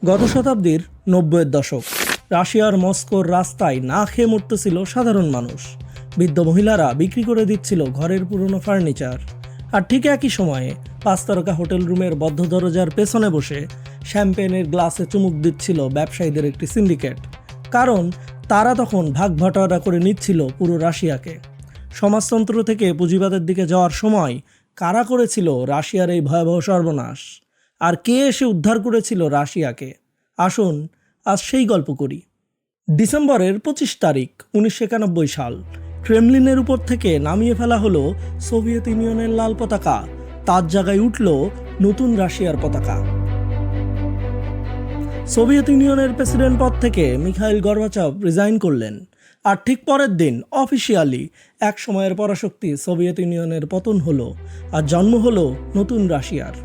গত শতাব্দীর ৯০-এর দশক রাশিয়ার মস্কোর রাস্তায় না খেয়ে মরতেছিল সাধারণ মানুষ। বৃদ্ধ মহিলারা বিক্রি করে দিচ্ছিল ঘরের পুরনো ফার্নিচার। আর ঠিক একই সময়ে ৫ তারকা হোটেল রুমের বদ্ধ দরজার পেছনে বসে শ্যাম্পেনের গ্লাসে চুমুক দিচ্ছিল ব্যবসায়ীদের একটি সিন্ডিকেট। কারণ তারা তখন ভাগ ভাটারা করে নিচ্ছিল পুরো রাশিয়াকে। সমাজতন্ত্র থেকে পুঁজিবাদের দিকে যাওয়ার সময় কারা করেছিল রাশিয়ার এই ভয়াবহ সর্বনাশ, আর কে এসে উদ্ধার করেছিল রাশিয়াকে? আসুন আজ সেই গল্প করি। ডিসেম্বরের ২৫ তারিখ ১৯৯১ সাল। ক্রেমলিনের উপর থেকে নামিয়ে ফেলা হলো সোভিয়েত ইউনিয়নের লাল পতাকা। তার জায়গায় উঠল নতুন রাশিয়ার পতাকা। সোভিয়েত ইউনিয়নের প্রেসিডেন্ট পদ থেকে মিখাইল গর্বাচভ রিজাইন করলেন। আর ঠিক পরের দিন অফিসিয়ালি এক সময়ের পরাশক্তি সোভিয়েত ইউনিয়নের পতন হলো আর জন্ম হলো নতুন রাশিয়ার।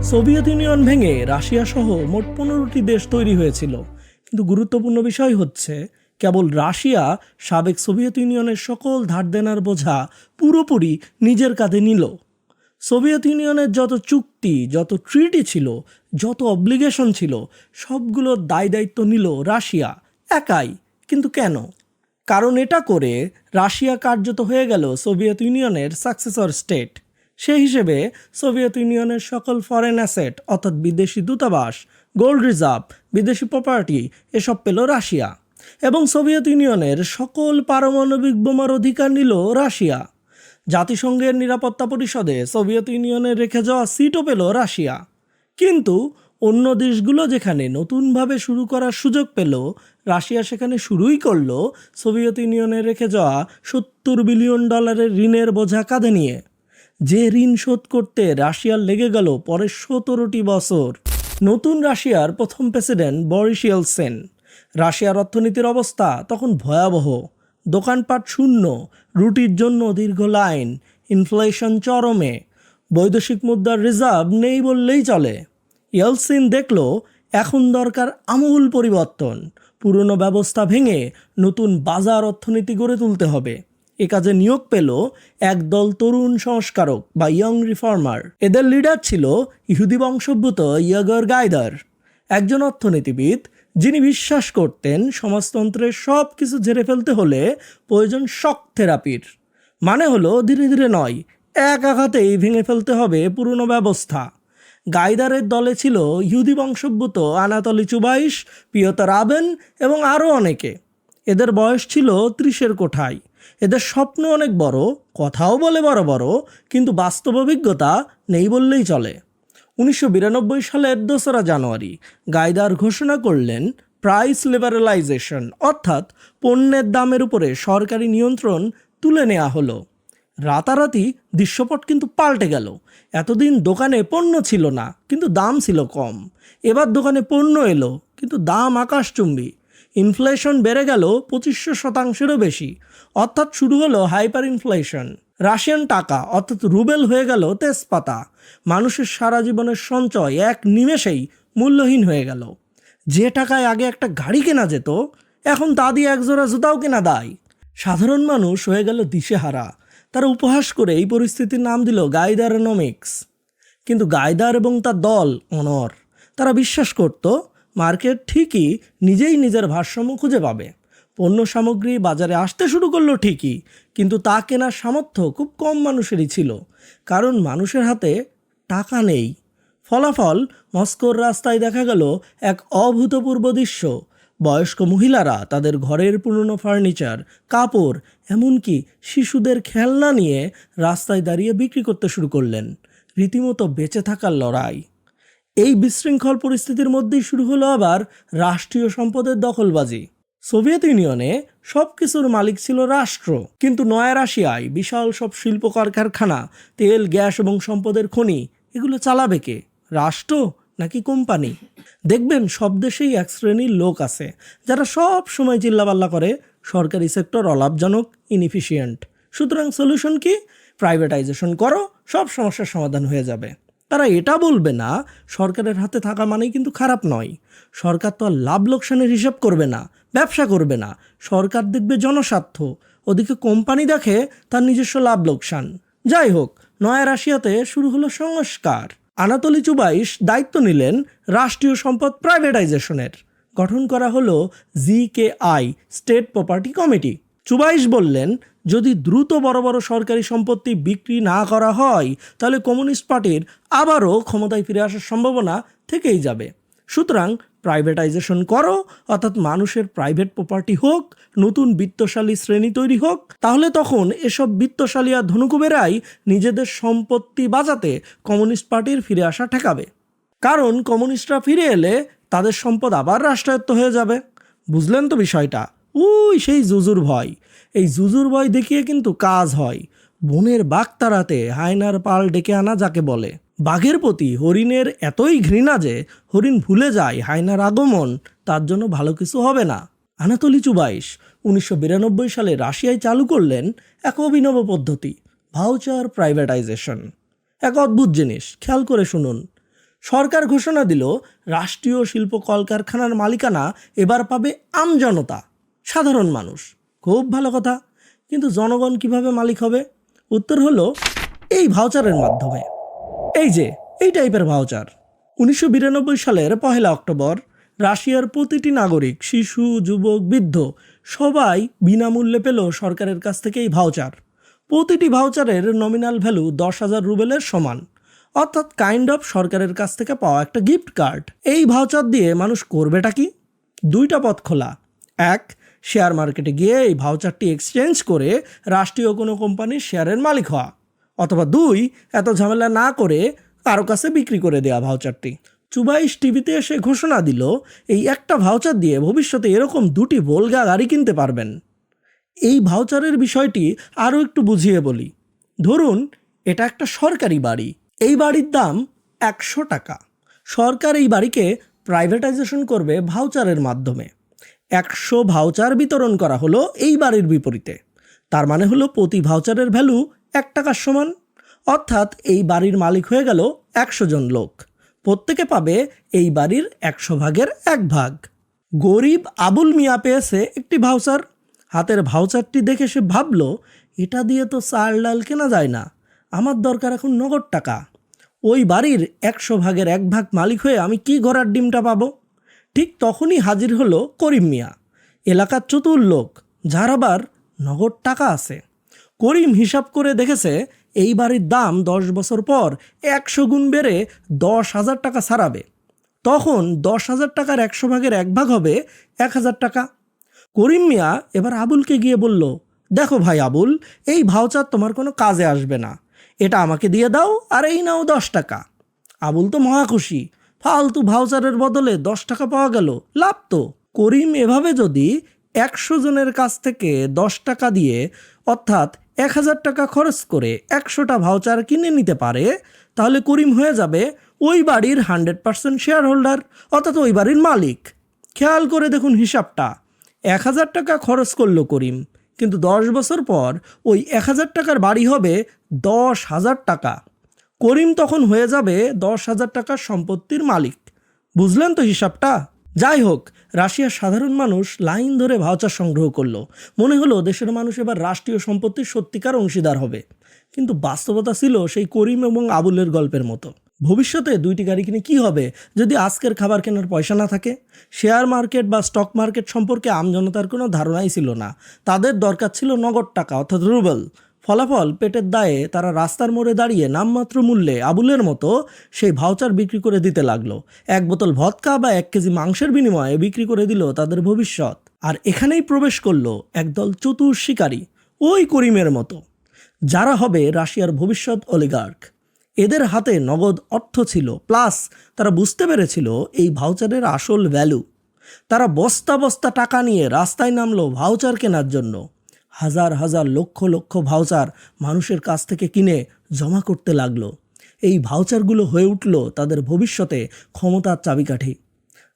সোভিয়েত ইউনিয়ন ভেঙে রাশিয়া সহ মোট ১৫টি দেশ তৈরি হয়েছিল। কিন্তু গুরুত্বপূর্ণ বিষয় হচ্ছে, কেবল রাশিয়া সাবেক সোভিয়েত ইউনিয়নের সকল ধার দেনার বোঝা পুরোপুরি নিজের কাঁধে নিল। সোভিয়েত ইউনিয়নের যত চুক্তি, যত ট্রিটি ছিল, যত অব্লিগেশন ছিল, সবগুলোর দায় দায়িত্ব নিল রাশিয়া একাই। কিন্তু কেন? কারণ এটা করে রাশিয়া কার্যত হয়ে গেল সোভিয়েত ইউনিয়নের সাকসেসর স্টেট। সেই হিসেবে সোভিয়েত ইউনিয়নের সকল ফরেন অ্যাসেট অর্থাৎ বিদেশি দূতাবাস, গোল্ড রিজার্ভ, বিদেশি প্রপার্টি এসব পেল রাশিয়া। এবং সোভিয়েত ইউনিয়নের সকল পারমাণবিক বোমার অধিকার নিল রাশিয়া। জাতিসংঘের নিরাপত্তা পরিষদে সোভিয়েত ইউনিয়নের রেখে যাওয়া সিটও পেল রাশিয়া। কিন্তু অন্য দেশগুলো যেখানে নতুনভাবে শুরু করার সুযোগ পেল, রাশিয়া সেখানে শুরুই করল সোভিয়েত ইউনিয়নের রেখে যাওয়া $৭০ বিলিয়ন ঋণের বোঝা কাঁধে নিয়ে। যে ঋণ শোধ করতে রাশিয়ার লেগে গেল পরের ১৭টি বছর। নতুন রাশিয়ার প্রথম প্রেসিডেন্ট বরিস ইয়েলসিন। রাশিয়ার অর্থনীতির অবস্থা তখন ভয়াবহ। দোকানপাট শূন্য, রুটির জন্য দীর্ঘ লাইন, ইনফ্লেশন চরমে, বৈদেশিক মুদ্রার রিজার্ভ নেই বললেই চলে। ইয়েলসিন দেখল এখন দরকার আমূল পরিবর্তন। পুরনো ব্যবস্থা ভেঙে নতুন বাজার অর্থনীতি গড়ে তুলতে হবে। এ কাজে নিয়োগ পেল একদল তরুণ সংস্কারক বা ইয়ং রিফর্মার। এদের লিডার ছিল ইহুদি বংশোদ্ভূত ইগর গাইদার, একজন অর্থনীতিবিদ যিনি বিশ্বাস করতেন সমাজতন্ত্রের সব কিছু ঝেড়ে ফেলতে হলে প্রয়োজন শক থেরাপির। মানে হলো ধীরে ধীরে নয়, এক আঘাতেই ভেঙে ফেলতে হবে পুরনো ব্যবস্থা। গাইদারের দলে ছিল ইহুদি বংশোদ্ভূত আনাতলি চুবাইশ, পিয়তর আবেন এবং আরও অনেকে। এদের বয়স ছিল ৩০-এর কোঠায়। এদের স্বপ্ন অনেক বড়, কথাও বলে বড় বড়, কিন্তু বাস্তব অভিজ্ঞতা নেই বললেই চলে। ১৯৯২ সালের ২রা জানুয়ারি গাইদার ঘোষণা করলেন প্রাইস লিবারালাইজেশন, অর্থাৎ পণ্যের দামের উপরে সরকারি নিয়ন্ত্রণ তুলে নেওয়া হলো। রাতারাতি দৃশ্যপট কিন্তু পাল্টে গেল। এতদিন দোকানে পণ্য ছিল না, কিন্তু দাম ছিল কম। এবার দোকানে পণ্য এলো, কিন্তু দাম আকাশচুম্বী। ইনফ্লেশন বেড়ে গেল ২৫০%-এরও বেশি, অর্থাৎ শুরু হলো হাইপার ইনফ্লেশন। রাশিয়ান টাকা অর্থাৎ রুবেল হয়ে গেল তেজপাতা। মানুষের সারা জীবনের সঞ্চয় এক নিমেষেই মূল্যহীন হয়ে গেল। যে টাকায় আগে একটা গাড়ি কেনা যেত, এখন তা দিয়ে একজোড়া জুতাও কেনা দায়। সাধারণ মানুষ হয়ে গেল দিশেহারা। তারা উপহাস করে এই পরিস্থিতির নাম দিল গাইদারোনমিক্স। কিন্তু গাইদার এবং তার দল অনড়। তারা বিশ্বাস করত মার্কেট ঠিকই নিজেই নিজের ভারসাম্য খুঁজে পাবে। পণ্য সামগ্রী বাজারে আসতে শুরু করলো ঠিকই, কিন্তু তা কেনার সামর্থ্য খুব কম মানুষেরই ছিল, কারণ মানুষের হাতে টাকা নেই। ফলাফল, মস্কোর রাস্তায় দেখা গেল এক অভূতপূর্ব দৃশ্য। বয়স্ক মহিলারা তাদের ঘরের পুরনো ফার্নিচার, কাপড়, এমনকি শিশুদের খেলনা নিয়ে রাস্তায় দাঁড়িয়ে বিক্রি করতে শুরু করলেন। রীতিমতো বেঁচে থাকার লড়াই। এই বিশৃঙ্খল পরিস্থিতির মধ্যেই শুরু হলো আবার রাষ্ট্রীয় সম্পদের দখলবাজি। সোভিয়েত ইউনিয়নে সব কিছুর মালিক ছিল রাষ্ট্র, কিন্তু নয়া রাশিয়ায় বিশাল সব শিল্প কারখানা, তেল, গ্যাস এবং সম্পদের খনি, এগুলো চালাবে কে? রাষ্ট্র নাকি কোম্পানি? দেখবেন সব দেশেই এক শ্রেণীর লোক আছে যারা সব সময় চিল্লাপাল্লা করে সরকারি সেক্টর অলাভজনক, ইনএফিশিয়েন্ট। সুতরাং সলিউশন কি? প্রাইভেটাইজেশন করো, সব সমস্যার সমাধান হয়ে যাবে। তারা এটা বলবে না সরকারের হাতে থাকা মানেই কিন্তু খারাপ নয়। সরকার তো আর লাভ লোকসানের হিসাব করবে না, ব্যবসা করবে না। সরকার দেখবে জনস্বার্থ, ওদিকে কোম্পানি দেখে তার নিজস্ব লাভ লোকসান। যাই হোক, নয়া রাশিয়াতে শুরু হলো সংস্কার। আনাতোলি চুবাইশ দায়িত্ব নিলেন রাষ্ট্রীয় সম্পদ প্রাইভেটাইজেশনের। গঠন করা হলো জিকেআই, স্টেট প্রপার্টি কমিটি। চুবাইশ বললেন, যদি দ্রুত বড় বড় সরকারি সম্পত্তি বিক্রি না করা হয় তাহলে কমিউনিস্ট পার্টির আবারও ক্ষমতায় ফিরে আসার সম্ভাবনা থেকেই যাবে। সুতরাং প্রাইভেটাইজেশন করো, অর্থাৎ মানুষের প্রাইভেট প্রপার্টি হোক, নতুন বিত্তশালী শ্রেণী তৈরি হোক, তাহলে তখন এসব বিত্তশালী আর ধনুকুবেরাই নিজেদের সম্পত্তি বাঁচাতে কমিউনিস্ট পার্টির ফিরে আসা ঠেকাবে। কারণ কমিউনিস্টরা ফিরে এলে তাদের সম্পদ আবার রাষ্ট্রায়ত্ত হয়ে যাবে। বুঝলেন তো বিষয়টা? সেই জুজুর ভয়। এই জুজুর ভয় দেখিয়ে কিন্তু কাজ হয়। বনের বাঘ তাড়াতে হায়নার পাল ডেকে আনা যাকে বলে। বাঘের প্রতি হরিণের এতই ঘৃণা যে হরিণ ভুলে যায় হায়নার আগমন তার জন্য ভালো কিছু হবে না। আনাতোলি চুবাইশ 1992 সালে রাশিয়ায় চালু করলেন এক অভিনব পদ্ধতি, ভাউচার প্রাইভেটাইজেশন। এক অদ্ভুত জিনিস, খেয়াল করে শুনুন। সরকার ঘোষণা দিল রাষ্ট্রীয় শিল্প কলকারখানার মালিকানা এবার পাবে আমজনতা, সাধারণ মানুষ। খুব ভালো কথা, কিন্তু জনগণ কিভাবে মালিক হবে? উত্তর হলো এই ভাউচারের মাধ্যমে। এই টাইপের ভাউচার। 1992 সালের 1 অক্টোবর রাশিয়ার প্রতিটি নাগরিক, শিশু, যুবক, বৃদ্ধ সবাই বিনামূল্যে পেল সরকারের কাছ থেকে এই ভাউচার। প্রতিটি ভাউচারের নমিনাল ভ্যালু 10,000 রুবেলের সমান, অর্থাৎ কাইন্ড অফ সরকারের কাছ থেকে পাওয়া একটা গিফট কার্ড। এই ভাউচার দিয়ে মানুষ করবেটা কি? দুইটা পথ খোলা। এক, শেয়ার মার্কেটে গিয়ে এই ভাউচারটি এক্সচেঞ্জ করে রাষ্ট্রীয় কোনো কোম্পানির শেয়ারের মালিক হওয়া, অথবা দুই, এত ঝামেলা না করে কারো কাছে বিক্রি করে দেওয়া ভাউচারটি। চুবাইশ টিভিতে এসে ঘোষণা দিল এই একটা ভাউচার দিয়ে ভবিষ্যতে এরকম 2টি ভোলগা গাড়ি কিনতে পারবেন। এই ভাউচারের বিষয়টি আরও একটু বুঝিয়ে বলি। ধরুন এটা একটা সরকারি বাড়ি, এই বাড়ির দাম 100 টাকা। সরকার এই বাড়িকে প্রাইভেটাইজেশন করবে ভাউচারের মাধ্যমে। 100 ভাউচার বিতরণ করা হলো এই বাড়ির বিপরীতে। তার মানে হলো প্রতি ভাউচারের ভ্যালু 1 টাকার সমান, অর্থাৎ এই বাড়ির মালিক হয়ে গেল 100 জন লোক। প্রত্যেকে পাবে এই বাড়ির 100 ভাগের 1 ভাগ। গরিব আবুল মিয়া পেয়েছে একটি ভাউচার। হাতের ভাউচারটি দেখে সে ভাবল, এটা দিয়ে তো চাল ডাল কেনা যায় না, আমার দরকার এখন নগদ টাকা। ওই বাড়ির 100 ভাগের 1 ভাগ মালিক হয়ে আমি কি ঘোড়ার ডিমটা পাবো? ঠিক তখনই হাজির হলো করিম মিয়া, এলাকার চতুর লোক, যার আবার নগদ টাকা আছে। করিম হিসাব করে দেখেছে এই বাড়ির দাম 10 বছর পর 100 গুণ বেড়ে 10,000 টাকা ছাড়াবে। তখন 10,000 টাকার 100 ভাগের 1 ভাগ হবে 1,000 টাকা। করিম মিয়া এবার আবুলকে গিয়ে বলল, দেখো ভাই আবুল, এই ভাউচার তোমার কোনো কাজে আসবে না, এটা আমাকে দিয়ে দাও, আর এই নাও 10 টাকা। আবুল তো মহা খুশি, ফালতু ভাউচারের বদলে 10 টাকা পাওয়া গেল, লাভ তো। করিম এভাবে যদি 100 জনের কাছ থেকে 10 টাকা দিয়ে, অর্থাৎ 1,000 টাকা খরচ করে 100টা ভাউচার কিনে নিতে পারে, তাহলে করিম হয়ে যাবে ওই বাড়ির 100% শেয়ার হোল্ডার, অর্থাৎ ওই বাড়ির মালিক। খেয়াল করে দেখুন হিসাবটা। 1,000 টাকা খরচ করলো করিম, কিন্তু 10 বছর পর ওই 1,000 টাকার বাড়ি হবে 10,000 টাকা। করিম তখন হয়ে যাবে 10,000 টাকার সম্পত্তির মালিক। বুঝলেন তো হিসাবটা? যাই হোক, রাশিয়ার সাধারণ মানুষ লাইন ধরে ভাউচার সংগ্রহ করলো। মনে হলো দেশের মানুষ এবার রাষ্ট্রীয় সম্পত্তির সত্যিকার অংশীদার হবে। কিন্তু বাস্তবতা ছিল সেই করিম এবং আবুলের গল্পের মতো। ভবিষ্যতে 2টি গাড়ি কিনে কী হবে যদি আজকের খাবার কেনার পয়সা না থাকে? শেয়ার মার্কেট বা স্টক মার্কেট সম্পর্কে আমজনতার কোনো ধারণাই ছিল না। তাদের দরকার ছিল নগদ টাকা, অর্থাৎ রুবেল। ফলাফল, পেটের দায়ে তারা রাস্তার মোড়ে দাঁড়িয়ে নামমাত্র মূল্যে আবুলের মতো সেই ভাউচার বিক্রি করে দিতে লাগলো। 1 বোতল ভদকা বা 1 কেজি মাংসের বিনিময়ে বিক্রি করে দিল তাদের ভবিষ্যৎ। আর এখানেই প্রবেশ করলো একদল চতুর শিকারী, ওই করিমের মতো, যারা হবে রাশিয়ার ভবিষ্যৎ অলিগার্ক। এদের হাতে নগদ অর্থ ছিল, প্লাস তারা বুঝতে পেরেছিল এই ভাউচারের আসল ভ্যালু। তারা বস্তা বস্তা টাকা নিয়ে রাস্তায় নামলো ভাউচার কেনার জন্য। হাজার হাজার লক্ষ লক্ষ ভাউচার মানুষের কাছ থেকে কিনে জমা করতে লাগলো। এই ভাউচারগুলো হয়ে উঠল তাদের ভবিষ্যতে ক্ষমতার চাবিকাঠি,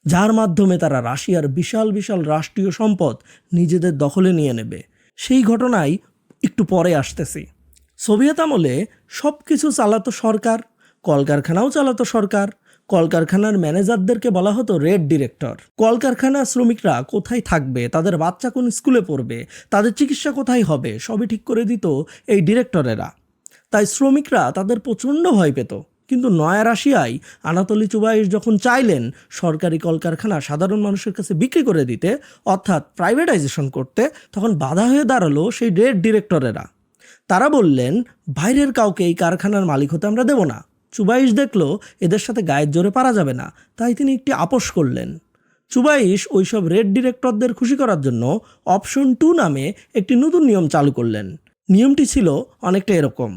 যার মাধ্যমে তারা রাশিয়ার বিশাল বিশাল রাষ্ট্রীয় সম্পদ নিজেদের দখলে নিয়ে নেবে। সেই ঘটনায় একটু পরে আসতেছি। সোভিয়েত আমলে সব কিছু চালাতো সরকার, কলকারখানাও চালাতো সরকার। কলকারখানার ম্যানেজারদেরকে বলা হতো রেড ডিরেক্টর। কলকারখানার শ্রমিকরা কোথায় থাকবে, তাদের বাচ্চা কোন স্কুলে পড়বে, তাদের চিকিৎসা কোথায় হবে, সবই ঠিক করে দিত এই ডিরেক্টরেরা। তাই শ্রমিকরা তাদের প্রচণ্ড ভয় পেত। কিন্তু নয়া রাশিয়ায় আনাতোলি চুবাইশ যখন চাইলেন সরকারি কলকারখানা সাধারণ মানুষের কাছে বিক্রি করে দিতে, অর্থাৎ প্রাইভেটাইজেশন করতে, তখন বাধা হয়ে দাঁড়ালো সেই রেড ডিরেক্টরেরা। তারা বললেন, বাইরের কাউকে এই কারখানার মালিক হতে আমরা দেব না। চুবাইশ দেখলো এদের সাথে গায়ের জোরে পারা যাবে না, তাই তিনি একটি আপোষ করলেন। চুবাইশ ওইসব রেড ডিরেক্টরদের খুশি করার জন্য অপশন 2 নামে একটি নতুন নিয়ম চালু করলেন। নিয়মটি ছিল অনেকটা এরকম: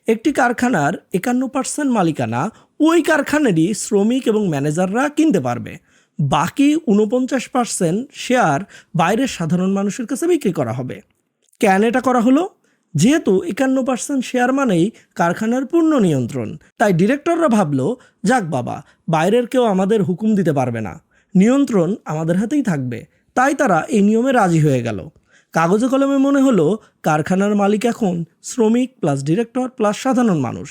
একটি কারখানার 51% মালিকানা ওই কারখানারই শ্রমিক এবং ম্যানেজাররা কিনতে পারবে, বাকি 49% শেয়ার বাইরের সাধারণ মানুষের কাছে বিক্রি করা হবে। কেন এটা করা হলো? যেহেতু 51% শেয়ার মানেই কারখানার পূর্ণ নিয়ন্ত্রণ, তাই ডিরেক্টররা ভাবলো, যাক বাবা, বাইরের কেউ আমাদের হুকুম দিতে পারবে না, নিয়ন্ত্রণ আমাদের হাতেই থাকবে। তাই তারা এই নিয়মে রাজি হয়ে গেল। কাগজে কলমে মনে হলো কারখানার মালিক এখন শ্রমিক প্লাস ডিরেক্টর প্লাস সাধারণ মানুষ।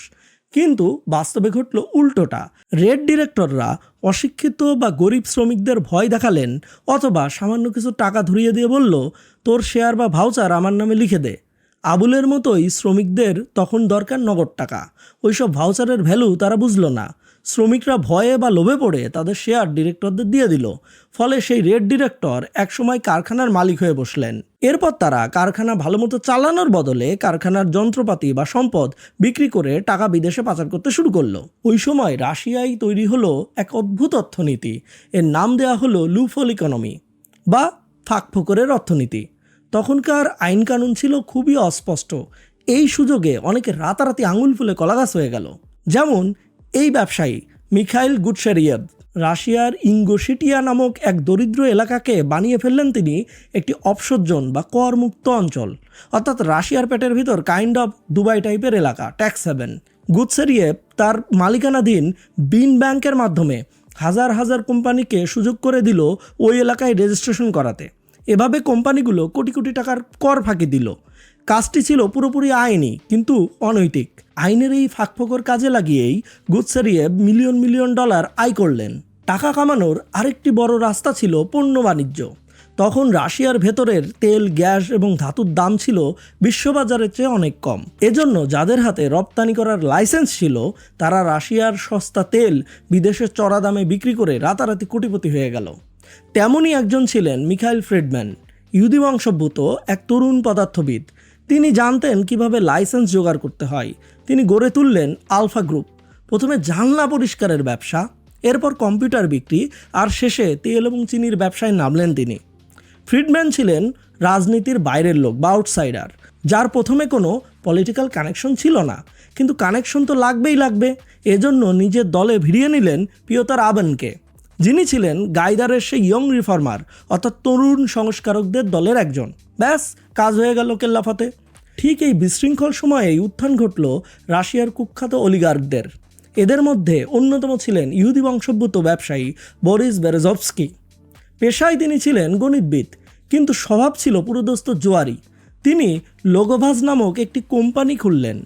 কিন্তু বাস্তবে ঘটল উল্টোটা। রেড ডিরেক্টররা অশিক্ষিত বা গরিব শ্রমিকদের ভয় দেখালেন, অথবা সামান্য কিছু টাকা ধরিয়ে দিয়ে বলল, তোর শেয়ার বা ভাউচার আমার নামে লিখে দে। আবুলের মতোই শ্রমিকদের তখন দরকার নগদ টাকা। ওইসব ভাউচারের ভ্যালু তারা বুঝলো না। শ্রমিকরা ভয়ে বা লোভে পড়ে তাদের শেয়ার ডিরেক্টরদের দিয়ে দিল। ফলে সেই রেড ডিরেক্টর একসময় কারখানার মালিক হয়ে বসলেন। এরপর তারা কারখানা ভালোমতো চালানোর বদলে কারখানার যন্ত্রপাতি বা সম্পদ বিক্রি করে টাকা বিদেশে পাচার করতে শুরু করলো। ওই সময় রাশিয়ায় তৈরি হলো এক অদ্ভুত অর্থনীতি। এর নাম দেয়া হলো লুফল ইকোনমি বা ফাঁকফোকরের অর্থনীতি। তখনকার আইন কানুন ছিল খুবই অস্পষ্ট। এই সুযোগে অনেকে রাতারাতি আঙুল ফুলে কলাগাছ হয়ে গেল। যেমন এই ব্যবসায়ী মিখাইল গুটশেরিয়েভ। রাশিয়ার ইঙ্গোশিটিয়া নামক এক দরিদ্র এলাকাকে বানিয়ে ফেললেন তিনি একটি অফশোর জোন বা করমুক্ত অঞ্চল, অর্থাৎ রাশিয়ার পেটের ভিতর কাইন্ড অফ দুবাই টাইপের এলাকা, ট্যাক্স হেভেন। গুটশেরিয়েভ তার মালিকানাধীন বিন ব্যাংকের মাধ্যমে হাজার হাজার কোম্পানিকে সুযোগ করে দিল ওই এলাকায় রেজিস্ট্রেশন করাতে। এভাবে কোম্পানিগুলো কোটি কোটি টাকার কর ফাঁকি দিল। কাজটি ছিল পুরোপুরি আইনি কিন্তু অনৈতিক। আইনের এই ফাঁকফোকর কাজে লাগিয়েই গুটশেরিয়েভ মিলিয়ন মিলিয়ন ডলার আয় করলেন। টাকা কামানোর আরেকটি বড় রাস্তা ছিল পণ্য বাণিজ্য। তখন রাশিয়ার ভেতরের তেল, গ্যাস এবং ধাতুর দাম ছিল বিশ্ববাজারের চেয়ে অনেক কম। এজন্য যাদের হাতে রপ্তানি করার লাইসেন্স ছিল তারা রাশিয়ার সস্তা তেল বিদেশে চড়া দামে বিক্রি করে রাতারাতি কোটিপতি হয়ে গেল। তেমনই একজন ছিলেন মিখাইল ফ্রিডম্যান, ইহুদি বংশোদ্ভূত এক তরুণ পদার্থবিদ। তিনি জানতেন কিভাবে লাইসেন্স জোগাড় করতে হয়। তিনি গড়ে তুললেন আলফা গ্রুপ। প্রথমে জানলা পরিষ্কারের ব্যবসা, এরপর কম্পিউটার বিক্রি, আর শেষে তেল এবং চিনির ব্যবসায় নামলেন তিনি। ফ্রিডম্যান ছিলেন রাজনীতির বাইরের লোক বা আউটসাইডার, যার প্রথমে কোনো পলিটিক্যাল কানেকশন ছিল না, কিন্তু কানেকশন তো লাগবেই লাগবে। এজন্য নিজের দলে ভিড়িয়ে নিলেন পিওতর আবেনকে, যিনি ছিলেন গাইদারের সেই ইয়ং রিফর্মার, অর্থাৎ তরুণ সংস্কারকদের দলের একজন। ব্যাস, কাজ হয়ে গেল কেল্লাফতে। ঠিক এই বিশৃঙ্খল সময়েই উত্থান ঘটল রাশিয়ার কুখ্যাত অলিগার্কদের। এদের মধ্যে অন্যতম ছিলেন ইহুদি বংশোদ্ভূত ব্যবসায়ী বরিস বেরেজভস্কি। পেশায় তিনি ছিলেন গণিতবিদ, কিন্তু স্বভাব ছিল পুরোদস্ত জোয়ারি। তিনি লোগোভাজ নামক একটি কোম্পানি খুললেন,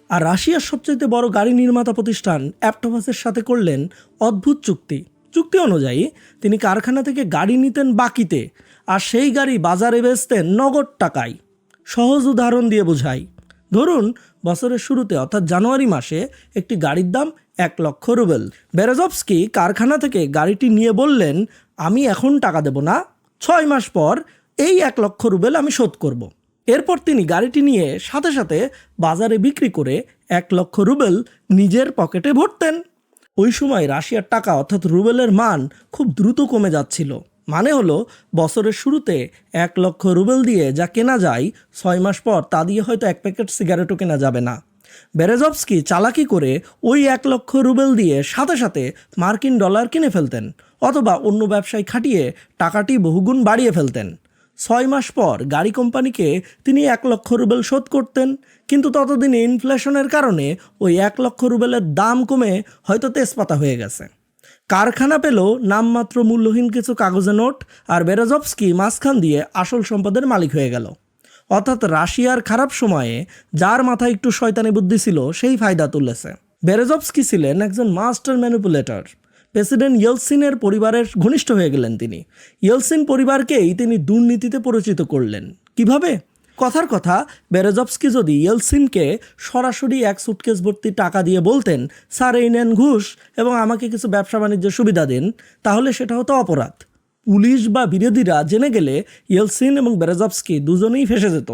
আর রাশিয়ার সবচেয়ে বড় গাড়ি নির্মাতা প্রতিষ্ঠান অ্যাপটোভাসের সাথে করলেন অদ্ভুত চুক্তি। চুক্তি অনুযায়ী তিনি কারখানা থেকে গাড়ি নিতেন বাকিতে, আর সেই গাড়ি বাজারে বেচতেন নগদ টাকায়। সহজ উদাহরণ দিয়ে বোঝাই, ধরুন বছরের শুরুতে অর্থাৎ জানুয়ারি মাসে একটি গাড়ির দাম 1 লক্ষ রুবেল। বেরেজভস্কি কারখানা থেকে গাড়িটি নিয়ে বললেন, আমি এখন টাকা দেব না, 6 মাস পর এই 1 লক্ষ রুবেল আমি শোধ করব। এরপর তিনি গাড়িটি নিয়ে সাথে সাথে বাজারে বিক্রি করে 1 লক্ষ রুবেল নিজের পকেটে ভরতেন। ওই সময় রাশিয়ার টাকা অর্থাৎ রুবেলের মান খুব দ্রুত কমে যাচ্ছিল। মানে হলো বছরের শুরুতে 1 লক্ষ রুবেল দিয়ে যা কেনা যায়, 6 মাস পর তা দিয়ে হয়তো 1 প্যাকেট সিগারেটও কেনা যাবে না। বেরেজভস্কি চালাকি করে ওই 1 লক্ষ রুবেল দিয়ে সাথে সাথে মার্কিন ডলার কিনে ফেলতেন, অথবা অন্য ব্যবসায় খাটিয়ে টাকাটি বহুগুণ বাড়িয়ে ফেলতেন। 6 মাস পর গাড়ি কোম্পানিকে তিনি 1 লক্ষ রুবেল শোধ করতেন, কিন্তু ততদিনে ইনফ্লেশনের কারণে ওই 1 লক্ষ রুবেলের দাম কমে হয়তো তেজপাতা হয়ে গেছে। কারখানা পেল নামমাত্র মূল্যহীন কিছু কাগজে নোট, আর বেরেজভস্কি মাঝখান দিয়ে আসল সম্পদের মালিক হয়ে গেল। অর্থাৎ রাশিয়ার খারাপ সময়ে যার মাথায় একটু শয়তানি বুদ্ধি ছিল সেই ফায়দা তুলেছে। বেরেজভস্কি ছিলেন একজন মাস্টার ম্যানিপুলেটর। প্রেসিডেন্ট ইয়েলসিনের পরিবারের ঘনিষ্ঠ হয়ে গেলেন তিনি। ইয়েলসিন পরিবারকেই তিনি দুর্নীতিতে পরিচিত করলেন। কিভাবে? কথার কথা, বেরেজভস্কি যদি ইয়েলসিনকে সরাসরি এক সুটকেস ভর্তি টাকা দিয়ে বলতেন, স্যার এই নেন ঘুষ এবং আমাকে কিছু ব্যবসা বাণিজ্যের সুবিধা দিন, তাহলে সেটা হতো অপরাধ। পুলিশ বা বিরোধীরা জেনে গেলে ইয়েলসিন এবং বেরেজভস্কি দুজনেই ফেঁসে যেত।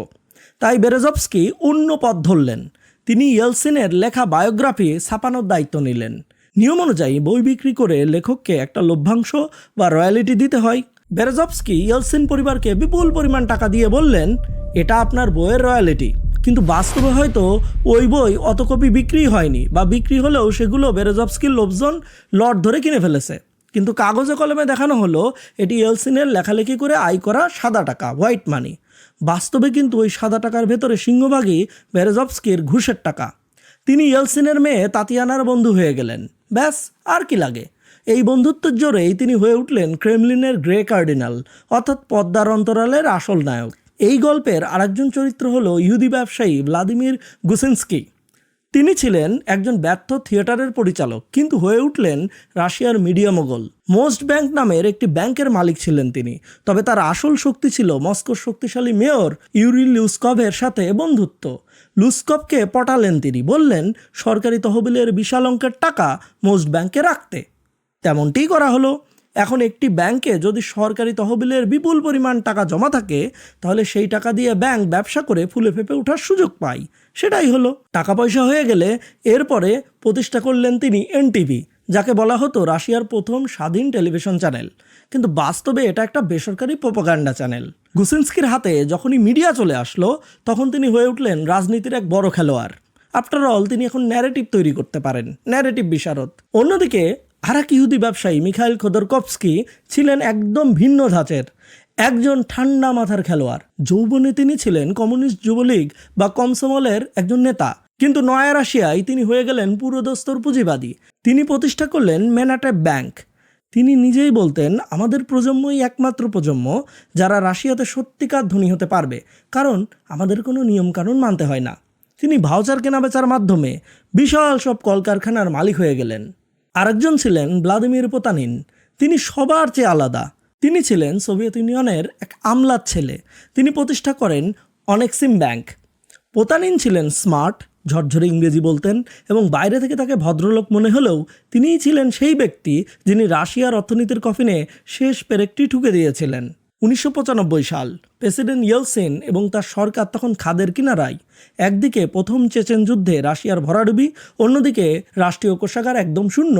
তাই বেরেজভস্কি অন্য পথ ধরলেন। তিনি ইয়েলসিনের লেখা বায়োগ্রাফি ছাপানোর দায়িত্ব নিলেন। নিয়ম অনুযায়ী বই বিক্রি করে লেখককে একটা লভ্যাংশ বা রয়্যালিটি দিতে হয়। বেরেজভস্কি ইয়েলসিন পরিবারকে বিপুল পরিমাণ টাকা দিয়ে বললেন, এটা আপনার বইয়ের রয়্যালিটি। কিন্তু বাস্তবে হয়তো ওই বই অত কপি বিক্রি হয়নি, বা বিক্রি হলেও সেগুলো বেরেজভস্কির লোকজন লট ধরে কিনে ফেলেছে। কিন্তু কাগজে কলমে দেখানো হলো এটি ইয়েলসিনের লেখালেখি করে আয় করা সাদা টাকা, হোয়াইট মানি। বাস্তবে কিন্তু ওই সাদা টাকার ভেতরে সিংহভাগই বেরেজভস্কির ঘুষের টাকা। তিনি ইয়েলসিনের মেয়ে তাতিয়ানার বন্ধু হয়ে গেলেন। ব্যাস, আর কি লাগে। এই বন্ধুত্বের জোরেই তিনি হয়ে উঠলেন ক্রেমলিনের গ্রে কার্ডিনাল, অর্থাৎ পদ্মার অন্তরালের আসল নায়ক। এই গল্পের আরেকজন চরিত্র হলো ইহুদি ব্যবসায়ী ভ্লাদিমির গুসিনস্কি। তিনি ছিলেন একজন ব্যর্থ থিয়েটারের পরিচালক, কিন্তু হয়ে উঠলেন রাশিয়ার মিডিয়া মোগল। মোস্ট ব্যাংক নামের একটি ব্যাংকের মালিক ছিলেন তিনি। তবে তার আসল শক্তি ছিল মস্কোর শক্তিশালী মেয়র ইউরি লুসকভের সাথে বন্ধুত্ব। লুসকভকে পটালেন তিনি, বললেন সরকারি তহবিলের বিশাল অঙ্কের টাকা মোস্ট ব্যাংকে রাখতে। তেমনটিই করা হলো। এখন একটি ব্যাংকে যদি সরকারি তহবিলের বিপুল পরিমাণ টাকা জমা থাকে, তাহলে সেই টাকা দিয়ে ব্যাংক ব্যবসা করে ফুলে ফেঁপে ওঠার সুযোগ পায়। সেটাই হলো। টাকা পয়সা হয়ে গেলে এরপরে প্রতিষ্ঠা করলেন তিনি এনটিভি, যাকে বলা হতো রাশিয়ার প্রথম স্বাধীন টেলিভিশন চ্যানেল। কিন্তু বাস্তবে এটা একটা বেসরকারি প্রোপাগান্ডা চ্যানেল। গুসিনস্কির হাতে যখনই মিডিয়া চলে আসলো, তখন তিনি হয়ে উঠলেন রাজনীতির এক বড় খেলোয়াড়। আফটার অল তিনি এখন ন্যারেটিভ তৈরি করতে পারেন, ন্যারেটিভ বিশারদ। অন্যদিকে আরেক ইহুদি ব্যবসায়ী মিখাইল খোদরকভস্কি ছিলেন একদম ভিন্ন ধাঁচের একজন ঠান্ডা মাথার খেলোয়াড়। যৌবনে তিনি ছিলেন কমিউনিস্ট যুবলীগ বা কমসমলের একজন নেতা, কিন্তু নয়া রাশিয়ায় তিনি হয়ে গেলেন পুরোদস্তর পুঁজিবাদী। তিনি প্রতিষ্ঠা করলেন ম্যানহাটন ব্যাংক। তিনি নিজেই বলতেন, আমাদের প্রজন্মই একমাত্র প্রজন্ম যারা রাশিয়াতে সত্যিকার ধনী হতে পারবে, কারণ আমাদের কোনো নিয়মকানুন মানতে হয় না। তিনি ভাউচার কেনাবেচার মাধ্যমে বিশাল সব কলকারখানার মালিক হয়ে গেলেন। আরেকজন ছিলেন ভ্লাদিমির পোতানিন। তিনি সবার চেয়ে আলাদা। তিনি ছিলেন সোভিয়েত ইউনিয়নের এক আমলার ছেলে। তিনি প্রতিষ্ঠা করেন অনেক্সিম ব্যাংক। পোতানিন ছিলেন স্মার্ট, ঝরঝরে ইংরেজি বলতেন এবং বাইরে থেকে তাকে ভদ্রলোক মনে হলেও তিনিই ছিলেন সেই ব্যক্তি যিনি রাশিয়ার অর্থনীতির কফিনে শেষ পেরেকটি ঠুকে দিয়েছিলেন। 1995 সাল। প্রেসিডেন্ট ইয়েলসিন এবং তার সরকার তখন খাদের কিনারায়। একদিকে প্রথম চেচেন যুদ্ধে রাশিয়ার ভরাডুবি, অন্যদিকে রাষ্ট্রীয় কোষাগার একদম শূন্য।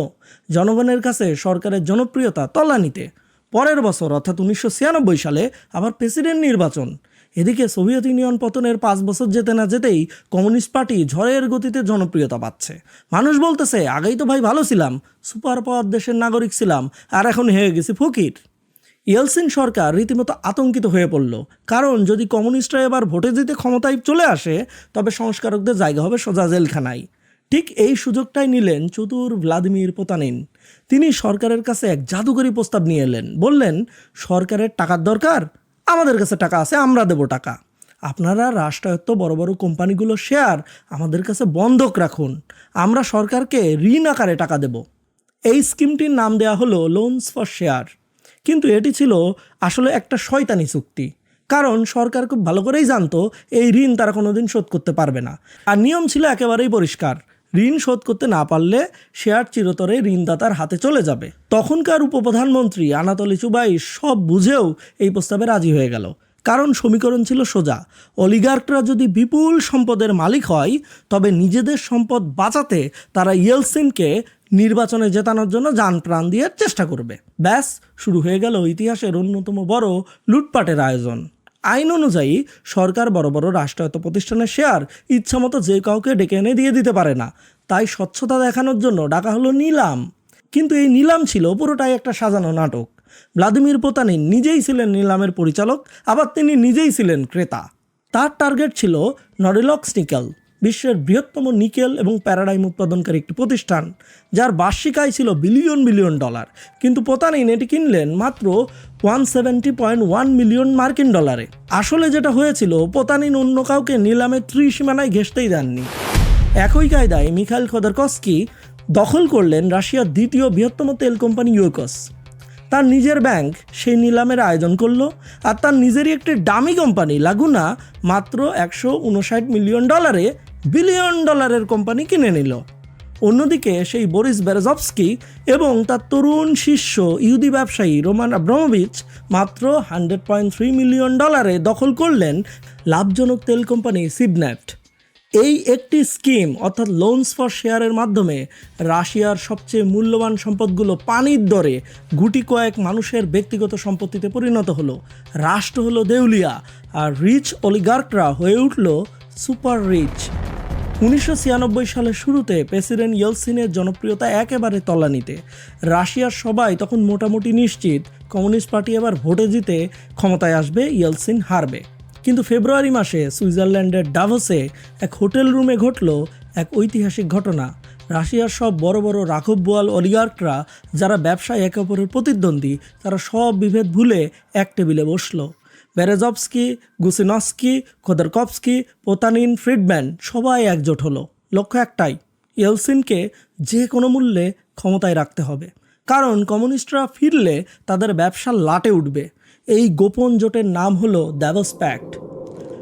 জনগণের কাছে সরকারের জনপ্রিয়তা তলানিতে। পরের বছর অর্থাৎ 1996 সালে আবার প্রেসিডেন্ট নির্বাচন। এদিকে সোভিয়েত ইউনিয়ন পতনের 5 বছর যেতে না যেতেই কমিউনিস্ট পার্টি ঝড়ের গতিতে জনপ্রিয়তা পাচ্ছে। মানুষ বলতেছে, আগেই তো ভাই ভালো ছিলাম, সুপার পাওয়ার দেশের নাগরিক ছিলাম, আর এখন হয়ে গেছি ফকির। ইয়েলসিন সরকার রীতিমতো আতঙ্কিত হয়ে পড়ল, কারণ যদি কমিউনিস্টরা এবার ভোটে জিতে ক্ষমতায় চলে আসে, তবে সংস্কারকদের জায়গা হবে সোজা জেলখানায়। ঠিক এই সুযোগটাই নিলেন চতুর ভ্লাদিমির পোতানিন। তিনি সরকারের কাছে এক জাদুকরী প্রস্তাব নিয়ে এলেন। বললেন, সরকারের টাকার দরকার, আমাদের কাছে টাকা আছে, আমরা দেব টাকা। আপনারা রাষ্ট্রায়ত্ত বড় বড় কোম্পানিগুলোর শেয়ার আমাদের কাছে বন্ধক রাখুন, আমরা সরকারকে ঋণ আকারে টাকা দেব। এই স্কিমটির নাম দেওয়া হলো লোনস ফর শেয়ার। কিন্তু এটি ছিল আসলে একটা শয়তানি চুক্তি, কারণ সরকার খুব ভালো করেই জানতো এই ঋণ তারা কোনোদিন শোধ করতে পারবে না। আর নিয়ম ছিল একেবারেই পরিষ্কার, ঋণ শোধ করতে না পারলে শেয়ার চিরতরে ঋণদাতার হাতে চলে যাবে। তখনকার উপপ্রধানমন্ত্রী আনাতলি চুবাই সব বুঝেও এই প্রস্তাবে রাজি হয়ে গেল, কারণ সমীকরণ ছিল সোজা। অলিগার্করা যদি বিপুল সম্পদের মালিক হয়, তবে নিজেদের সম্পদ বাঁচাতে তারা ইয়েলসিনকে নির্বাচনে জেতানোর জন্য জান প্রাণ দিয়ে চেষ্টা করবে। ব্যাস, শুরু হয়ে গেল ইতিহাসের অন্যতম বড় লুটপাটের আয়োজন। আইন অনুযায়ী সরকার বড় বড় রাষ্ট্রায়ত্ত প্রতিষ্ঠানের শেয়ার ইচ্ছামতো যে কাউকে ডেকে এনে দিয়ে দিতে পারে না। তাই স্বচ্ছতা দেখানোর জন্য ডাকা হলো নিলাম। কিন্তু এই নিলাম ছিল পুরোটাই একটা সাজানো নাটক। ভ্লাদিমির পোতানিন নিজেই ছিলেন নিলামের পরিচালক, আবার তিনি নিজেই ছিলেন ক্রেতা। তার টার্গেট ছিল নরিলক্স নিকেল, বিশ্বের বৃহত্তম নিকেল এবং প্যারাডাইম উৎপাদনকারী একটি প্রতিষ্ঠান, যার বার্ষিক আয় ছিল বিলিয়ন বিলিয়ন ডলার। কিন্তু পোতানিন এটি কিনলেন মাত্র 170.1 মিলিয়ন মার্কিন ডলারে। আসলে যেটা হয়েছিল, পোতানিন অন্য কাউকে নিলামে ত্রিসীমানায় ঘেঁষতেই দেননি। একই কায়দায় মিখাইল খোদরকভস্কি দখল করলেন রাশিয়ার দ্বিতীয় বৃহত্তম তেল কোম্পানি ইউকোস। তার নিজের ব্যাংক সেই নিলামের আয়োজন করলো, আর তার নিজেরই একটি দামি কোম্পানি লাগুনা মাত্র $159 মিলিয়ন বিলিয়ন ডলারের কোম্পানি কিনে নিল। অন্যদিকে সেই বরিস বেরেজভস্কি এবং তার তরুণ শিষ্য ইহুদি ব্যবসায়ী রোমান আব্রামোভিচ মাত্র $100.3 মিলিয়ন দখল করলেন লাভজনক তেল কোম্পানি সিবনেফট। এই একটি স্কিম অর্থাৎ লোনস ফর শেয়ারের মাধ্যমে রাশিয়ার সবচেয়ে মূল্যবান সম্পদগুলো পানির দরে গুটি কয়েক মানুষের ব্যক্তিগত সম্পত্তিতে পরিণত হলো। রাষ্ট্র হলো দেউলিয়া, আর রিচ অলিগার্করা হয়ে উঠল সুপার রিচ। 1996 সালের শুরুতে প্রেসিডেন্ট ইয়েলসিনের জনপ্রিয়তা একেবারে তলানিতে। রাশিয়ার সবাই তখন মোটামুটি নিশ্চিত কমিউনিস্ট পার্টি এবার ভোটে জিতে ক্ষমতায় আসবে, ইয়েলসিন হারবে। কিন্তু ফেব্রুয়ারি মাসে সুইজারল্যান্ডের ডাভোসে এক হোটেল রুমে ঘটল এক ঐতিহাসিক ঘটনা। রাশিয়ার সব বড় বড় রাঘববোয়াল অলিগার্করা, যারা ব্যবসায় একে অপরের প্রতিদ্বন্দ্বী, তারা সব বিভেদ ভুলে এক টেবিলে বসলো। বেরেজভস্কি, গুসিনস্কি, খোদরকভস্কি, পোতানিন, ফ্রিডম্যান সবাই একজোট হলো। লক্ষ্য একটাই, ইয়েলসিনকে যে কোনো মূল্যে ক্ষমতায় রাখতে হবে, কারণ কমিউনিস্টরা ফিরলে তাদের ব্যবসা লাটে উঠবে। এই গোপন জোটের নাম হলো দ্যাভোস প্যাক্ট।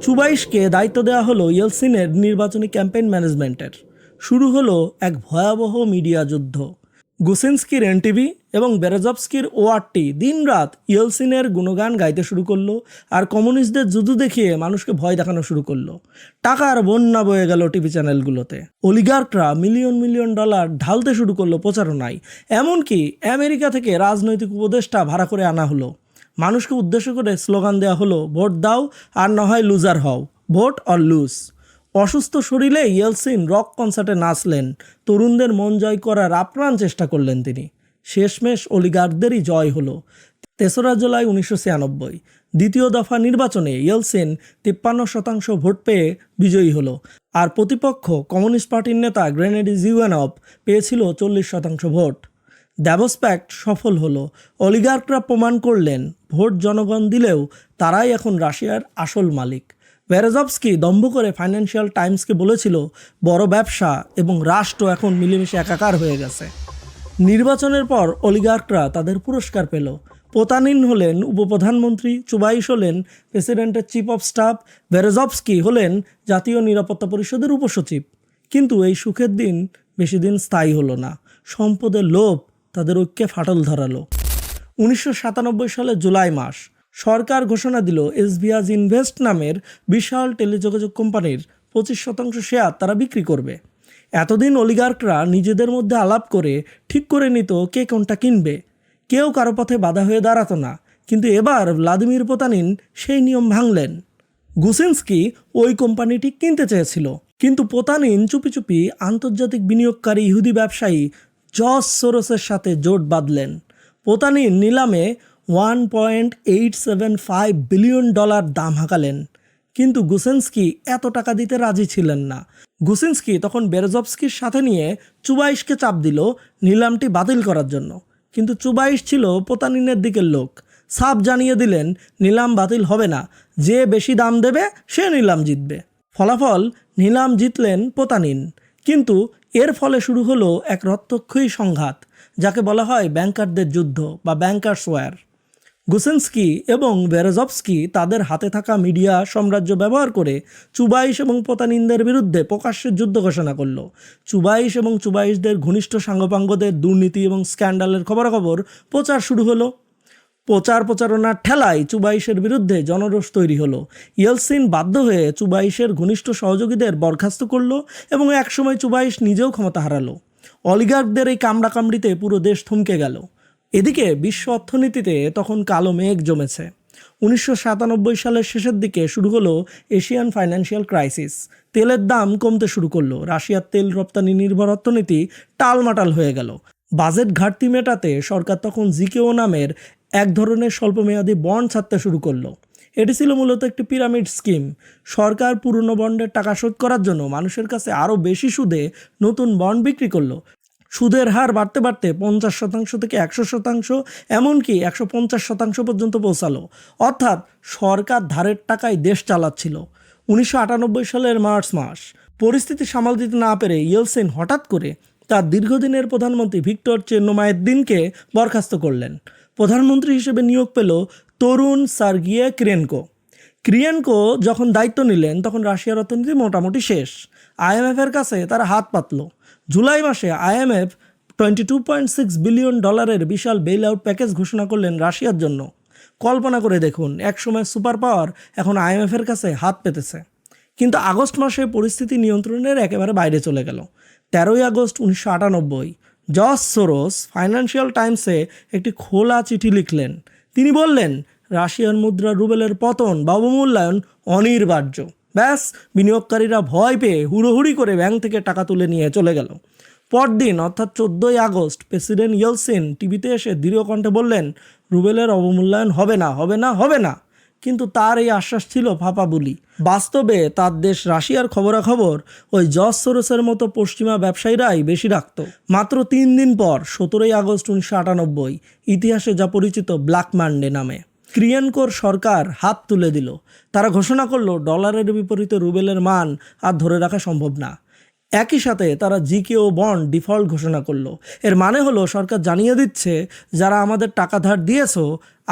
চুবাইশকে দায়িত্ব দেওয়া হলো ইয়েলসিনের নির্বাচনী ক্যাম্পেইন ম্যানেজমেন্টের। শুরু হলো এক ভয়াবহ মিডিয়া যুদ্ধ। গুসিনস্কির এনটিভি এবং বেরেজভস্কির ওআরটি দিনরাত ইয়েলসিনের গুণগান গাইতে শুরু করলো, আর কমিউনিস্টদের যুদ্ধ দেখিয়ে মানুষকে ভয় দেখানো শুরু করলো। টাকার বন্যা বয়ে গেল টিভি চ্যানেলগুলোতে। অলিগার্করা মিলিয়ন মিলিয়ন ডলার ঢালতে শুরু করলো প্রচারণায়। এমনকি আমেরিকা থেকে রাজনৈতিক উপদেষ্টা ভাড়া করে আনা হলো। মানুষকে উদ্দেশ্য করে স্লোগান দেওয়া হলো, ভোট দাও আর না হয় লুজার হও, ভোট অর লুজ। অসুস্থ শরীরে ইয়েলসিন রক কনসার্টে নাচলেন, তরুণদের মন জয় করার আপ্রাণ চেষ্টা করলেন তিনি। শেষমেশ অলিগার্কদেরই জয় হলো। 3রা জুলাই 1996 দ্বিতীয় দফা নির্বাচনে ইয়েলসিন 53% ভোট পেয়ে বিজয়ী হলো, আর প্রতিপক্ষ কমিউনিস্ট পার্টির নেতা গ্রেনেডি জিউয়ানভ পেয়েছিল 40% ভোট। দ্যাভোস প্যাক্ট সফল হলো। অলিগার্করা প্রমাণ করলেন ভোট জনগণ দিলেও তারাই এখন রাশিয়ার আসল মালিক। বেরেজভস্কি দম্ভ করে ফাইন্যান্সিয়াল টাইমসকে বলেছিল, বড় ব্যবসা এবং রাষ্ট্র এখন মিলেমিশে একাকার হয়ে গেছে। নির্বাচনের পর অলিগার্করা তাদের পুরস্কার পেল। পোতানিন হলেন উপপ্রধানমন্ত্রী, চুবাইশ হলেন প্রেসিডেন্টের চিফ অফ স্টাফ, বেরেজভস্কি হলেন জাতীয় নিরাপত্তা পরিষদের উপসচিব। কিন্তু এই সুখের দিন বেশি দিন স্থায়ী হলো না। সম্পদের লোভ তাদের ঐক্যে ফাটল ধরালো। 1997 সালের জুলাই মাস সরকার ঘোষণা দিল এসভিয়াজ ইনভেস্ট নামের বিশাল টেলিযোগাযোগ কোম্পানির 25% শেয়ার তারা বিক্রি করবে। এতদিন অলিগার্করা নিজেদের মধ্যে আলাপ করে ঠিক করে নিত কে কোনটা কিনবে। কেউ কারো পথে বাধা হয়ে দাঁড়াতো না। কিন্তু এবার ভ্লাদিমির পোতানিন সেই নিয়ম ভাঙলেন। গুসিনস্কি ওই কোম্পানিটি কিনতে চেয়েছিল, কিন্তু পোতানিন চুপি চুপি আন্তর্জাতিক বিনিয়োগকারী ইহুদি ব্যবসায়ী জর্জ সোরোসের সাথে জোট বাঁধলেন। পোতানিন নিলামে $1.875 বিলিয়ন দাম হাঁকালেন, কিন্তু গুসিনস্কি এত টাকা দিতে রাজি ছিলেন না। গুসিনস্কি তখন বেরেজভস্কির সাথে নিয়ে চুবাইশকে চাপ দিল নিলামটি বাতিল করার জন্য, কিন্তু চুবাইশ ছিল পোতানিনের দিকের লোক। সাফ জানিয়ে দিলেন নিলাম বাতিল হবে না, যে বেশি দাম দেবে সে নিলাম জিতবে। ফলাফল নিলাম জিতলেন পোতানিন, কিন্তু এর ফলে শুরু হলো এক রক্তক্ষয়ী সংঘাত, যাকে বলা হয় ব্যাংকারদের যুদ্ধ বা ব্যাংকার্স ওয়্যার। গুসিনস্কি এবং বেরেজভস্কি তাদের হাতে থাকা মিডিয়া সাম্রাজ্য ব্যবহার করে চুবাইশ এবং পোতানিনদের বিরুদ্ধে প্রকাশ্যে যুদ্ধ ঘোষণা করল। চুবাইশ এবং চুবাইশদের ঘনিষ্ঠ সাঙ্গপাঙ্গদের দুর্নীতি এবং স্ক্যান্ডালের খবরাখবর প্রচার শুরু হলো। প্রচারণার ঠেলায় চুবাইশের বিরুদ্ধে জনরোষ তৈরি হলো। ইয়েলসিন বাধ্য হয়ে চুবাইশের ঘনিষ্ঠ সহযোগীদের বরখাস্ত করলো এবং একসময় চুবাইশ নিজেও ক্ষমতা হারালো। অলিগার্কদের এই কামড়াকামড়িতে পুরো দেশ থমকে গেল। এদিকে বিশ্ব অর্থনীতিতে তখন কালো মেঘ জমেছে। 1997 সালের শেষের দিকে শুরু হলো এশিয়ান ফাইন্যান্সিয়াল ক্রাইসিস। তেলের দাম কমতে শুরু করলো। রাশিয়ার তেল রপ্তানি নির্ভর অর্থনীতি টালমাটাল হয়ে গেল। বাজেট ঘাটতি মেটাতে সরকার তখন জিকেও নামের এক ধরনের স্বল্পমেয়াদী বন্ড ছাড়তে শুরু করলো। এটি ছিল মূলত একটি পিরামিড স্কিম। সরকার পুরনো বন্ডের টাকা শোধ করার জন্য মানুষের কাছে আরও বেশি সুদে নতুন বন্ড বিক্রি করলো। সুদের হার বাড়তে বাড়তে 50% থেকে 100%, এমনকি 150% পর্যন্ত পৌঁছালো। অর্থাৎ সরকার ধারের টাকায় দেশ চালাচ্ছিল। 1998 সালের মার্চ মাস পরিস্থিতি সামাল দিতে না পেরে ইয়েলসিন হঠাৎ করে তার দীর্ঘদিনের প্রধানমন্ত্রী ভিক্টর চেরনোমায়েদ্দিনকে বরখাস্ত করলেন। প্রধানমন্ত্রী হিসেবে নিয়োগ পেল তরুণ সার্গিয়ে ক্রিয়েনকো যখন দায়িত্ব নিলেন তখন রাশিয়ার অর্থনীতি মোটামুটি শেষ। আইএমএফের কাছে তারা হাত পাতল। জুলাই মাসে আইএমএফ $22.6 বিলিয়ন বিশাল বেইল আউট প্যাকেজ ঘোষণা করলেন রাশিয়ার জন্য। কল্পনা করে দেখুন, একসময় সুপার পাওয়ার এখন আইএমএফের কাছে হাত পেতেছে। কিন্তু আগস্ট মাসে পরিস্থিতি নিয়ন্ত্রণের একেবারে বাইরে চলে গেল। 13 আগস্ট 1998 জর্জ সোরস ফাইন্যান্সিয়াল টাইমসে একটি খোলা চিঠি লিখলেন। তিনি বললেন, রাশিয়ার মুদ্রা রুবেলের পতন বা অবমূল্যায়ন অনিবার্য। ব্যাস, বিনিয়োগকারীরা ভয় পেয়ে হুড়োহুড়ি করে ব্যাংক থেকে টাকা তুলে নিয়ে চলে গেল। পরদিন অর্থাৎ 14 আগস্ট প্রেসিডেন্ট ইয়েলসিন টিভিতে এসে দৃঢ় কণ্ঠে বললেন, রুবেলের অবমূল্যায়ন হবে না। কিন্তু তার এই আশ্বাস ছিল ফাঁপা বুলি। বাস্তবে তার দেশ রাশিয়ার খবরাখবর ওই জর্জ সোরসের মতো পশ্চিমা ব্যবসায়ীরাই বেশি রাখত। মাত্র 3 দিন পর 17 আগস্ট 1998 ইতিহাসে যা পরিচিত ব্ল্যাক মানডে নামে ক্রিয়েনকোর সরকার হাত তুলে দিল। তারা ঘোষণা করলো ডলারের বিপরীতে রুবেলের মান আর ধরে রাখা সম্ভব না। একই সাথে তারা জিকে ও বন্ড ডিফল্ট ঘোষণা করলো। এর মানে হলো সরকার জানিয়ে দিচ্ছে, যারা আমাদের টাকা ধার দিয়েছো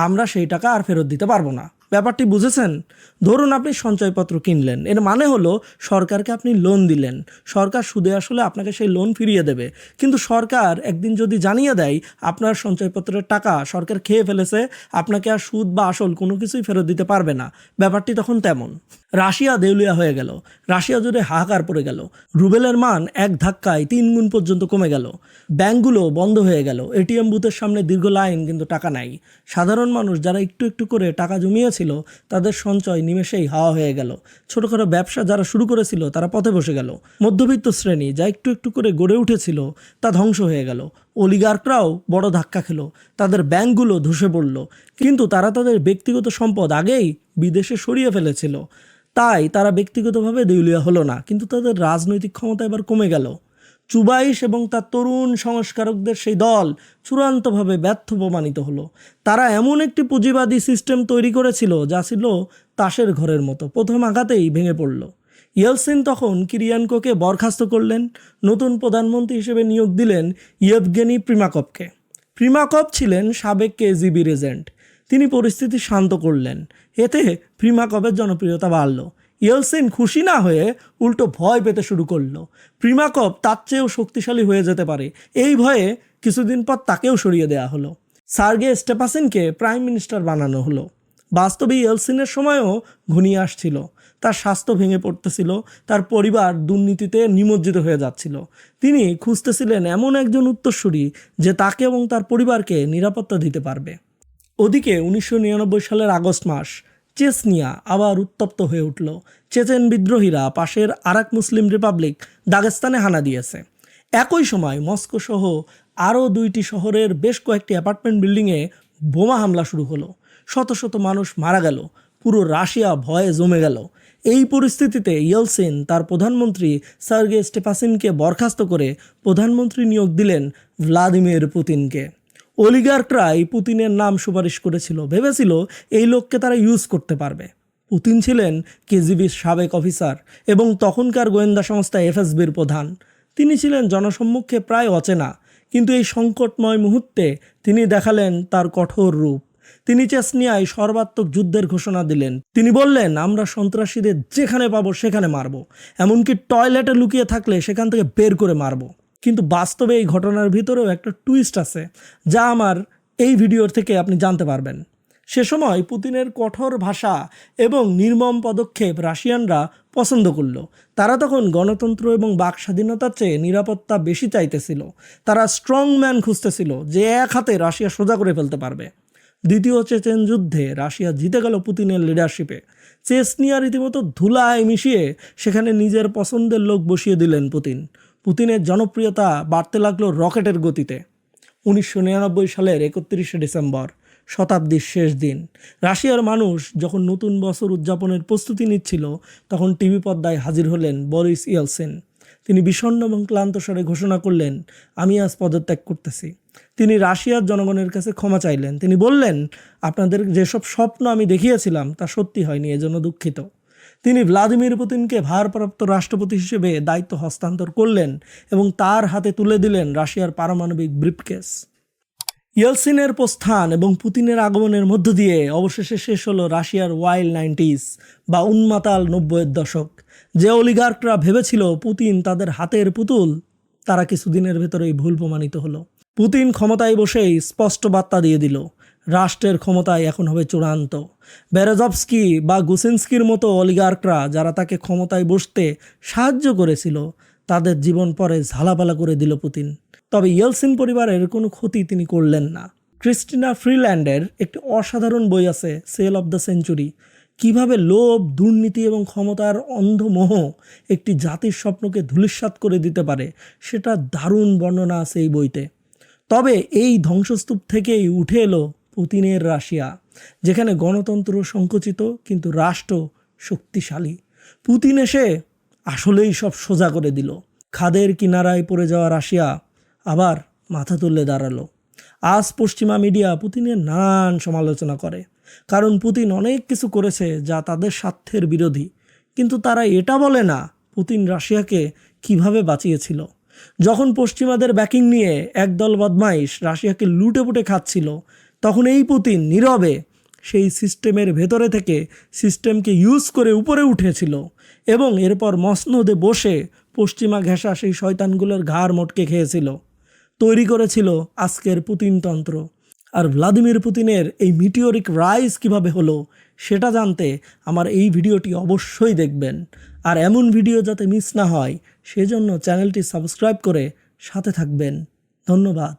আমরা সেই টাকা আর ফেরত দিতে পারবো না। ব্যাপারটি বুঝেছেন? ধরুন আপনি সঞ্চয়পত্র কিনলেন, এর মানে হলো সরকারকে আপনি লোন দিলেন, সরকার সুদে আসলে আপনাকে সেই লোন ফিরিয়ে দেবে। কিন্তু সরকার একদিন যদি জানিয়ে দেয় আপনার সঞ্চয়পত্রের টাকা সরকার খেয়ে ফেলেছে, আপনাকে আর সুদ বা আসল কোনো কিছুই ফেরত দিতে পারবে না। ব্যাপারটি তখন তেমন। রাশিয়া দেউলিয়া হয়ে গেল। রাশিয়া জুড়ে হাহাকার পড়ে গেল। রুবেলের মান এক ধাক্কায় 3 গুণ পর্যন্ত কমে গেল। ব্যাংকগুলো বন্ধ হয়ে গেল। এটিএম বুথের সামনে দীর্ঘ লাইন, কিন্তু টাকা নাই। সাধারণ মানুষ যারা একটু একটু করে টাকা জমিয়েছিল তাদের সঞ্চয় নিমেষেই হাওয়া হয়ে গেল। ছোটখাটো ব্যবসা যারা শুরু করেছিল তারা পথে বসে গেল। মধ্যবিত্ত শ্রেণী যা একটু একটু করে গড়ে উঠেছিল তা ধ্বংস হয়ে গেল। অলিগার্করাও বড় ধাক্কা খেল। তাদের ব্যাংকগুলো ধসে পড়ল। কিন্তু তারা তাদের ব্যক্তিগত সম্পদ আগেই বিদেশে সরিয়ে ফেলেছিল। তাই তারা ব্যক্তিগতভাবে দেউলিয়া হলো না, কিন্তু তাদের রাজনৈতিক ক্ষমতা এবার কমে গেল। চুবাইশ এবং তার তরুণ সংস্কারকদের সেই দল চূড়ান্তভাবে ব্যর্থ প্রমাণিত হলো। তারা এমন একটি পুঁজিবাদী সিস্টেম তৈরি করেছিল যা ছিল তাসের ঘরের মতো, প্রথম আঘাতেই ভেঙে পড়ল। ইয়েলসিন তখন কিরিয়ানকোকে বরখাস্ত করলেন। নতুন প্রধানমন্ত্রী হিসেবে নিয়োগ দিলেন ইয়েভগেনি প্রিমাকভকে। প্রিমাকভ ছিলেন সাবেক কেজিবির এজেন্ট। তিনি পরিস্থিতি শান্ত করলেন। এতে প্রিমাকভের জনপ্রিয়তা বাড়ল। ইয়েলসিন খুশি না হয়ে উল্টো ভয় পেতে শুরু করলো। প্রিমাকভ তার চেয়েও শক্তিশালী হয়ে যেতে পারে, এই ভয়ে কিছুদিন পর তাকেও সরিয়ে দেওয়া হলো। সার্গে স্টেপাসিনকে প্রাইম মিনিস্টার বানানো হলো। বাস্তবে ইয়েলসিনের সময়ও ঘনিয়ে আসছিল। তার স্বাস্থ্য ভেঙে পড়তেছিল, তার পরিবার দুর্নীতিতে নিমজ্জিত হয়ে যাচ্ছিল। তিনি খুঁজতেছিলেন এমন একজন উত্তরসূরি যে তাকে এবং তার পরিবারকে নিরাপত্তা দিতে পারবে। ওদিকে 1999 সালের আগস্ট মাস, চেচনিয়া আবার উত্তপ্ত হয়ে উঠল। চেচেন বিদ্রোহীরা পাশের আরাক মুসলিম রিপাবলিক দাগেস্তানে হানা দিয়েছে। একই সময় মস্কো সহ আরও 2টি শহরের বেশ কয়েকটি অ্যাপার্টমেন্ট বিল্ডিংয়ে বোমা হামলা শুরু হলো। শত শত মানুষ মারা গেল। পুরো রাশিয়া ভয়ে জমে গেল। এই পরিস্থিতিতে ইয়েলসিন তার প্রধানমন্ত্রী সার্গে স্টেপাসিনকে বরখাস্ত করে প্রধানমন্ত্রী নিয়োগ দিলেন ভ্লাদিমির পুতিনকে। অলিগার্করাই পুতিনের নাম সুপারিশ করেছিল, ভেবেছিল এই লোককে তারা ইউজ করতে পারবে। পুতিন ছিলেন কেজিবির সাবেক অফিসার এবং তখনকার গোয়েন্দা সংস্থা এফএসবির প্রধান। তিনি ছিলেন জনসম্মুখে প্রায় অচেনা, কিন্তু এই সংকটময় মুহূর্তে তিনি দেখালেন তার কঠোর রূপ। তিনি চেচনিয়ায় সর্বাত্মক যুদ্ধের ঘোষণা দিলেন। তিনি বললেন, আমরা সন্ত্রাসীদের যেখানে পাবো সেখানে মারব, এমনকি টয়লেটে লুকিয়ে থাকলে সেখান থেকে বের করে মারব। কিন্তু বাস্তবে এই ঘটনার ভিতরেও একটা টুইস্ট আছে, যা আমার এই ভিডিওর থেকে আপনি জানতে পারবেন। সে সময় পুতিনের কঠোর ভাষা এবং নির্মম পদক্ষেপ রাশিয়ানরা পছন্দ করল। তারা তখন গণতন্ত্র এবং বাক স্বাধীনতার চেয়ে নিরাপত্তা বেশি চাইতেছিল। তারা স্ট্রং ম্যান খুঁজতেছিল যে এক হাতে রাশিয়া সোজা করে ফেলতে পারবে। দ্বিতীয় চেচেন যুদ্ধে রাশিয়া জিতে গেল পুতিনের লিডারশিপে। চেচনিয়া রীতিমতো ধুলায় মিশিয়ে সেখানে নিজের পছন্দের লোক বসিয়ে দিলেন পুতিন। পুতিনের জনপ্রিয়তা বাড়তে লাগলো রকেটের গতিতে। 1999 সালের 31 ডিসেম্বর, শতাব্দীর শেষ দিন, রাশিয়ার মানুষ যখন নতুন বছর উদযাপনের প্রস্তুতি নিচ্ছিল, তখন টিভি পর্দায় হাজির হলেন বরিস ইয়েলসিন। তিনি বিষণ্ণ এবং ক্লান্ত স্বরে ঘোষণা করলেন, আমি আজ পদত্যাগ করতেছি। তিনি রাশিয়ার জনগণের কাছে ক্ষমা চাইলেন। তিনি বললেন, আপনাদের যেসব স্বপ্ন আমি দেখিয়েছিলাম তা সত্যি হয়নি, এজন্য দুঃখিত। তিনি ভ্লাদিমির পুতিনকে ভারপ্রাপ্ত রাষ্ট্রপতি হিসেবে দায়িত্ব হস্তান্তর করলেন এবং তার হাতে তুলে দিলেন রাশিয়ার পারমাণবিক ব্রিফকেস। ইয়েলসিনের প্রস্থান এবং পুতিনের আগমনের মধ্য দিয়ে অবশেষে শেষ হলো রাশিয়ার ওয়াইল্ড 90s বা উন্মাতাল 90-এর দশক। যে অলিগার্করা ভেবেছিল পুতিন তাদের হাতের পুতুল, তারা কিছুদিনের ভেতরেই ভুল প্রমাণিত হলো। পুতিন ক্ষমতায় বসেই স্পষ্ট বার্তা দিয়ে দিল, রাষ্ট্রের ক্ষমতায় এখন হবে চূড়ান্ত। বেরেজভস্কি বা গুসিনস্কির মতো অলিগার্করা যারা তাকে ক্ষমতায় বসতে সাহায্য করেছিল, তাদের জীবন পরে ঝালাপালা করে দিল পুতিন। তবে ইয়েলসিন পরিবারের কোনো ক্ষতি তিনি করলেন না। ক্রিস্টিনা ফ্রিল্যান্ডের একটি অসাধারণ বই আছে, সেল অব দ্য সেঞ্চুরি। কিভাবে লোভ, দুর্নীতি এবং ক্ষমতার অন্ধমোহ একটি জাতির স্বপ্নকে ধূলিসাৎ করে দিতে পারে, সেটা দারুণ বর্ণনা আছে এই বইতে। তবে এই ধ্বংসস্তূপ থেকেই উঠে এলো পুতিনের রাশিয়া, যেখানে গণতন্ত্র সংকুচিত কিন্তু রাষ্ট্র শক্তিশালী। পুতিন এসে আসলেই সব সোজা করে দিল। খাদের কিনারায় পড়ে যাওয়া রাশিয়া আবার মাথা তুলে দাঁড়ালো। আজ পশ্চিমা মিডিয়া পুতিনের নানান সমালোচনা করে, কারণ পুতিন অনেক কিছু করেছে যা তাদের স্বার্থের বিরোধী। কিন্তু তারা এটা বলে না পুতিন রাশিয়াকে কিভাবে বাঁচিয়েছিল। যখন পশ্চিমাদের ব্যাকিং নিয়ে একদল বদমাইশ রাশিয়াকে লুটেপুটে খাচ্ছিল, তখন এই পুতিন নীরবে সেই সিস্টেমের ভেতরে থেকে সিস্টেমকে ইউজ করে উপরে উঠেছিল এবং এরপর মসনদে বসে পশ্চিমা ঘেঁষা সেই শয়তানগুলোর ঘাড় মটকে খেয়েছিল। তৈরি করেছিল আজকের পুতিনতন্ত্র। আর ভ্লাদিমির পুতিনের এই মিটিওরিক রাইজ কিভাবে হলো সেটা জানতে আমার এই ভিডিওটি অবশ্যই দেখবেন। আর এমন ভিডিও যাতে মিস না হয় সেজন্য চ্যানেলটি সাবস্ক্রাইব করে সাথে থাকবেন। ধন্যবাদ।